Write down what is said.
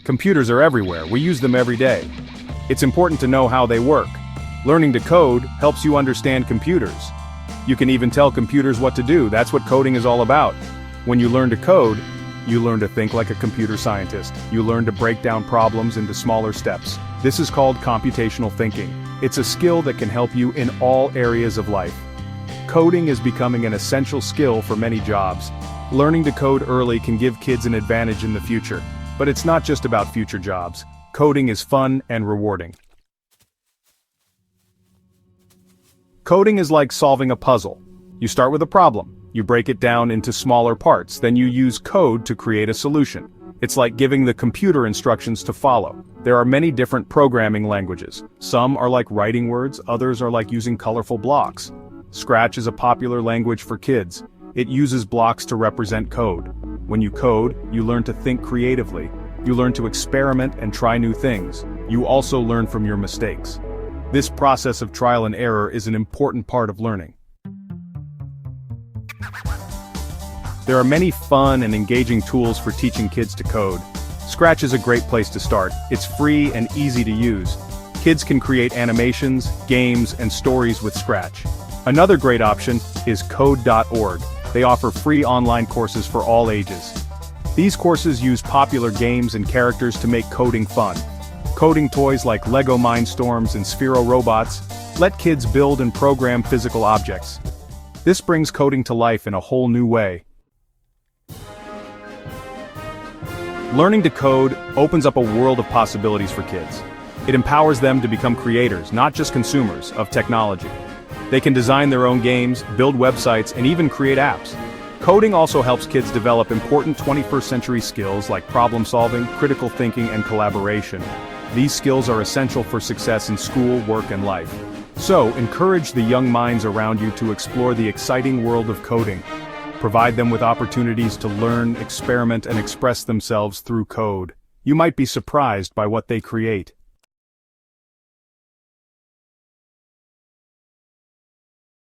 Computers are everywhere, we use them every day. It's important to know how they work. Learning to code helps you understand computers. You can even tell computers what to do. That's what coding is all about. When you learn to code, you learn to think like a computer scientist. You learn to break down problems into smaller steps. This is called computational thinking. It's a skill that can help you in all areas of life. Coding is becoming an essential skill for many jobs. Learning to code early can give kids an advantage in the future. But it's not just about future jobs. Coding is fun and rewarding. Coding is like solving a puzzle. You start with a problem. You break it down into smaller parts, then you use code to create a solution. It's like giving the computer instructions to follow. There are many different programming languages. Some are like writing words, others are like using colorful blocks. Scratch is a popular language for kids. It uses blocks to represent code. When you code, you learn to think creatively. You learn to experiment and try new things. You also learn from your mistakes. This process of trial and error is an important part of learning. There are many fun and engaging tools for teaching kids to code. Scratch is a great place to start. It's free and easy to use. Kids can create animations, games, and stories with Scratch. Another great option is Code.org. They offer free online courses for all ages. These courses use popular games and characters to make coding fun. Coding toys like Lego Mindstorms and Sphero Robots let kids build and program physical objects. This brings coding to life in a whole new way. Learning to code opens up a world of possibilities for kids. It empowers them to become creators, not just consumers, of technology. They can design their own games, build websites, and even create apps. Coding also helps kids develop important 21st century skills like problem solving, critical thinking, and collaboration. These skills are essential for success in school, work, and life. So, encourage the young minds around you to explore the exciting world of coding. Provide them with opportunities to learn, experiment, and express themselves through code. You might be surprised by what they create.